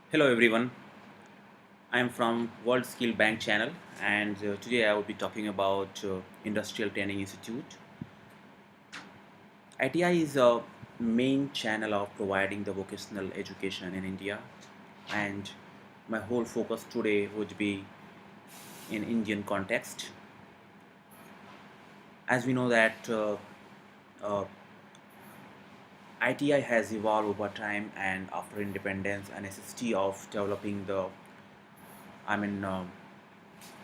Hello everyone, I am from World Skill Bank channel and today I will be talking about Industrial Training Institute. ITI is a main channel of providing the vocational education in India, and my whole focus today would be in Indian context. As we know that uh, ITI has evolved over time, and after independence a necessity of developing the I mean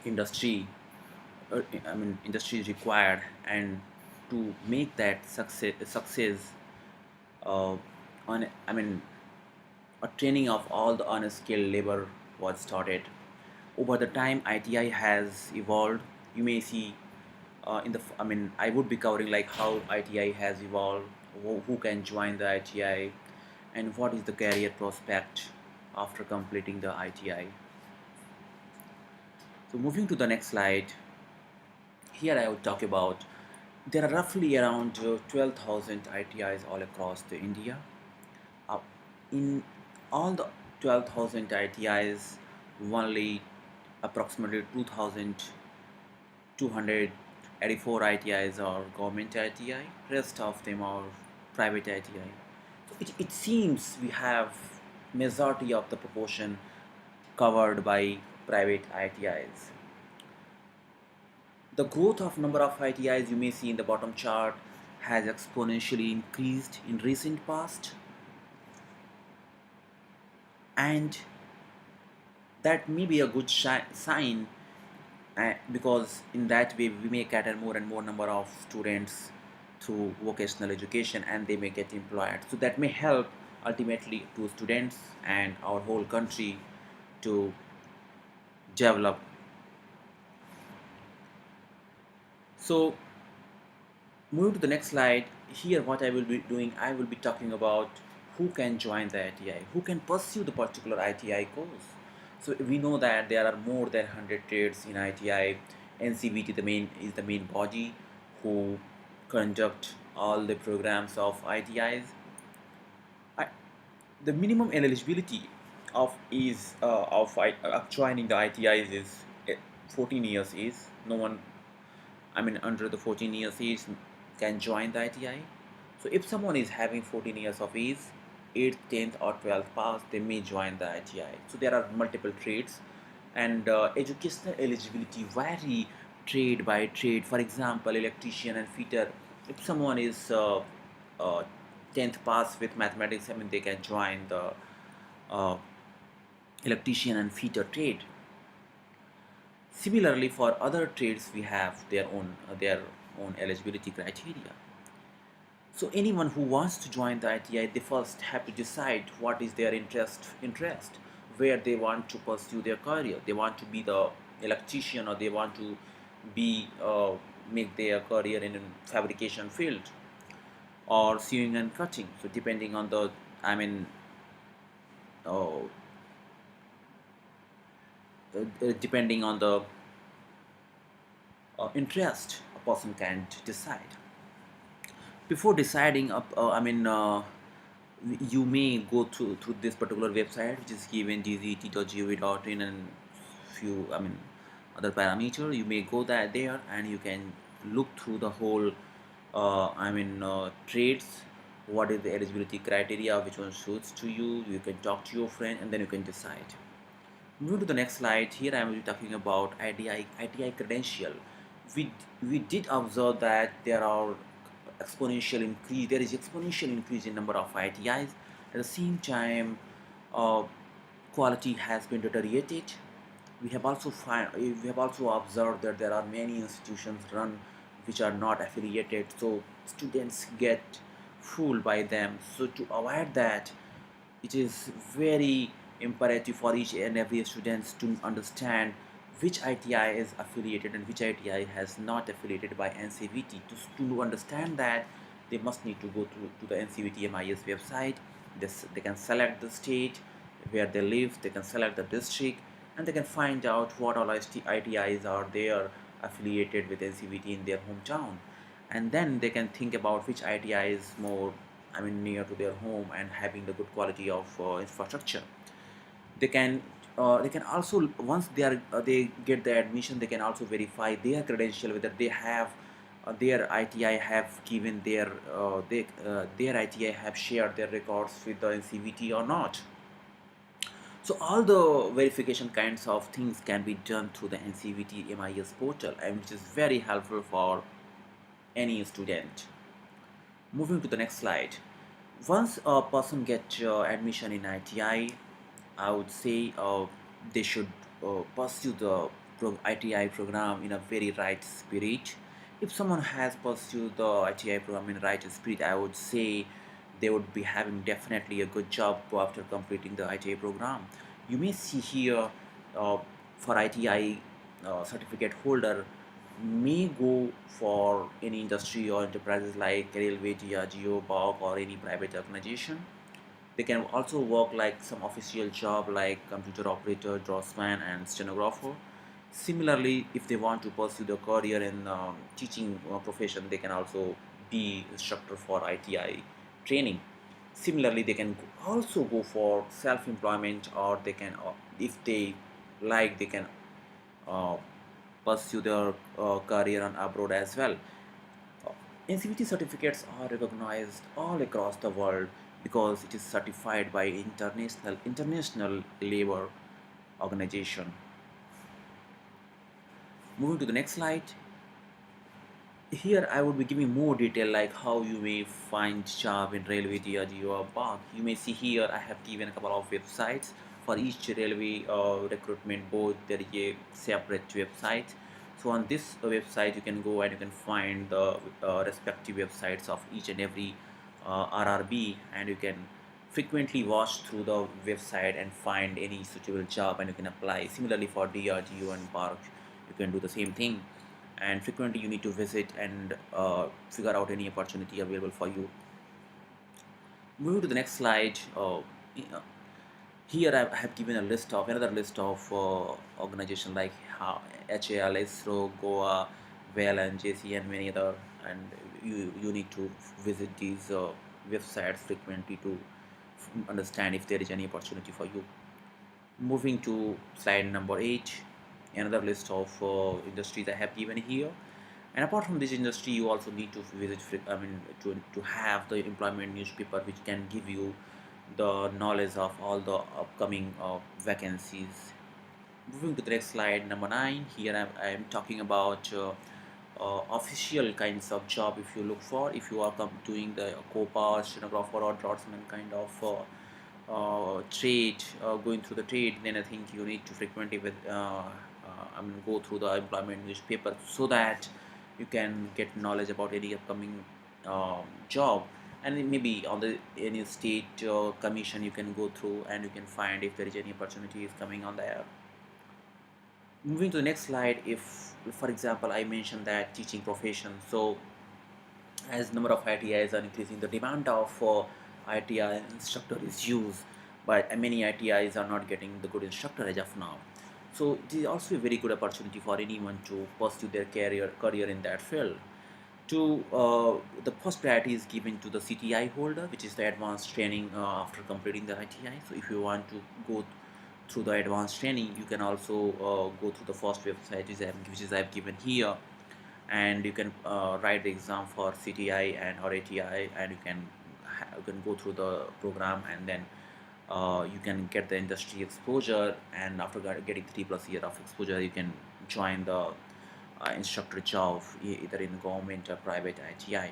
industry industry is required, and to make that success uh, on a training of all the unskilled labor was started. Over the time ITI has evolved. You may see in the I would be covering like how ITI has evolved, who can join the ITI, and what is the career prospect after completing the ITI. So moving to the next slide, here I will talk about there are roughly around 12,000 ITIs all across the India. Uh, in all the 12,000 ITIs, only approximately 2,284 ITIs are government ITI. Rest of them are private ITI. So it seems we have majority of the proportion covered by private ITIs. The growth of number of ITIs you may see in the bottom chart has exponentially increased in recent past, and that may be a good sign, because in that way we may cater more and more number of students through vocational education and they may get employed. So that may help ultimately to students and our whole country to develop. So moving to the next slide, here what I will be doing, I will be talking about who can join the ITI, who can pursue the particular ITI course. So we know that there are more than 100 trades in ITI. NCVT is the main body who conduct all the programs of ITIs. The minimum eligibility of joining the ITIs is 14 years is no one under the 14 years age can join the ITI. So if someone is having 14 years of age, 8th, 10th or 12th pass, they may join the ITI. So there are multiple trades, and educational eligibility vary trade by trade. For example, electrician and fitter, if someone is 10th pass with mathematics, they can join the uh, electrician and fitter trade. Similarly, for other trades, we have their own eligibility criteria. So anyone who wants to join the ITI, they first have to decide what is their interest, where they want to pursue their career. They want to be the electrician, or they want to be make their career in fabrication field or sewing and cutting. So depending on the I mean uh, depending on the interest, a person can decide. Before deciding you may go through this particular website, which is given dzt.gov.in, and few other parameter. You may go there and you can look through the whole trades, what is the eligibility criteria, which one suits to you. You can talk to your friend and then you can decide. Moving to the next slide, here I will be talking about ITI credential. We did observe that there is exponential increase in number of ITIs. At the same time, uh, quality has been deteriorated. We have also observed that there are many institutions run which are not affiliated, so students get fooled by them. So to avoid that, it is very imperative for each and every student to understand which ITI is affiliated and which ITI has not affiliated by NCVT. To understand that, they must need to go to the NCVT MIS website. They can select the state where they live, they can select the district, and they can find out what all ITIs are there affiliated with NCVT in their hometown. And then they can think about which ITI is more near to their home and having the good quality of infrastructure. They can also, once they get the admission, they can also verify their credential, whether they have their ITI have given their ITI have shared their records with the NCVT or not. So all the verification kinds of things can be done through the NCVT MIS portal, and which is very helpful for any student. Moving to the next slide. Once a person gets admission in ITI, I would say they should pursue the ITI program in a very right spirit. If someone has pursued the ITI program in right spirit, I would say they would be having definitely a good job after completing the ITI program. You may see here uh, for ITI certificate holder may go for any industry or enterprises like Railway, DRGO, BOC, or any private organization. They can also work like some official job like computer operator, draftsman, and stenographer. Similarly, if they want to pursue their career in teaching profession, they can also be instructor for ITI training. Similarly, they can also go for self-employment, or they can, if they like, they can uh, pursue their career on abroad as well. NCVT certificates are recognized all across the world because it is certified by international labor organization. Moving to the next slide. Here I would be giving more detail like how you may find job in railway, DRG or BARC. You may see here I have given a couple of websites for each railway recruitment board. There is a separate website. So on this website you can go and you can find the respective websites of each and every RRB, and you can frequently watch through the website and find any suitable job and you can apply. Similarly for DRGO and BARC, you can do the same thing, and frequently you need to visit and figure out any opportunity available for you. Moving to the next slide. Here I have given a list of another list of organizations like HAL, ISRO, Goa, VEL, and JC, and many other. And you need to visit these websites frequently to understand if there is any opportunity for you. Moving to slide number 8, another list of industries I have given here. And apart from this industry, you also need to visit, to have the employment newspaper, which can give you the knowledge of all the upcoming vacancies. Moving to the next slide, number 9. Here I am talking about official kinds of job. If you look for, if you are doing the COPA, stenographer, or draftsman kind of trade, going through the trade, then I think you need to frequently go through the employment newspaper so that you can get knowledge about any upcoming job, and then maybe on the any state commission you can go through and you can find if there is any opportunities coming on there. Moving to the next slide, if for example I mentioned that teaching profession, so as number of ITIs are increasing, the demand of ITI instructor is used, but many ITIs are not getting the good instructor as of now. So it is also a very good opportunity for anyone to pursue their career in that field. To the first priority is given to the CTI holder, which is the advanced training after completing the ITI. So if you want to go through the advanced training, you can also go through the first website which is I've given here, and you can write the exam for CTI and or ATI, and you can go through the program, and then you can get the industry exposure, and after getting 3+ year of exposure you can join the instructor job either in government or private ITI.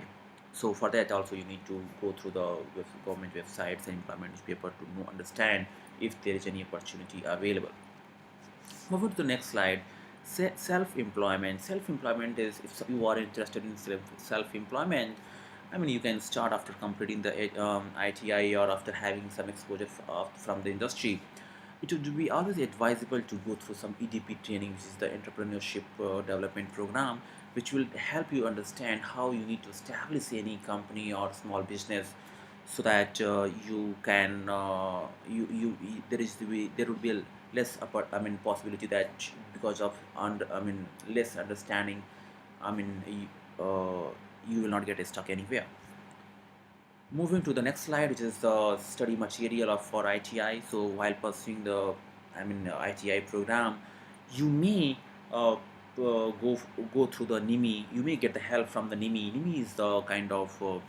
So for that also you need to go through the government websites and employment newspaper to understand if there is any opportunity available. Moving to the next slide, self-employment. Self-employment is, if you are interested in self-employment, I mean, you can start after completing the ITI or after having some exposure from the industry. It would be always advisable to go through some EDP training, which is the Entrepreneurship Development Program, which will help you understand how you need to establish any company or small business, so that you can there would be a less possibility that because of less understanding, I mean you will not get stuck anywhere. Moving to the next slide, which is the study material of for ITI. So while pursuing the, ITI program, you may go through the NIMI. You may get the help from the NIMI. NIMI is the kind of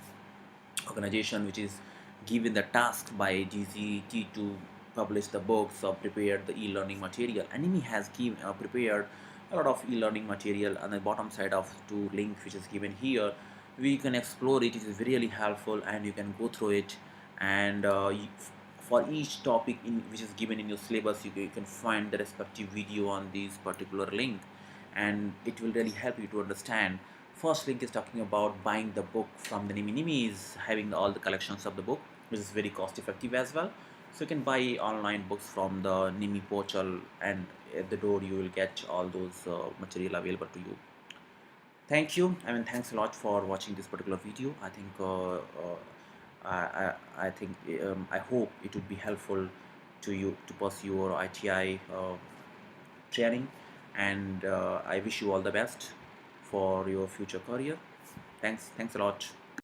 organization which is given the task by DZT to publish the books or prepare the e-learning material. Anime has prepared a lot of e-learning material. On the bottom side of two links which is given here, we can explore it. It is really helpful and you can go through it, and for each topic which is given in your syllabus, you can find the respective video on this particular link, and it will really help you to understand. First link is talking about buying the book from the Nimi. Nimi is having all the collections of the book, which is very cost effective as well. So you can buy online books from the Nimi portal, and at the door you will get all those material available to you. Thank you. Thanks a lot for watching this particular video. I think I hope it would be helpful to you to pursue your ITI training, and I wish you all the best for your future career. Thanks a lot.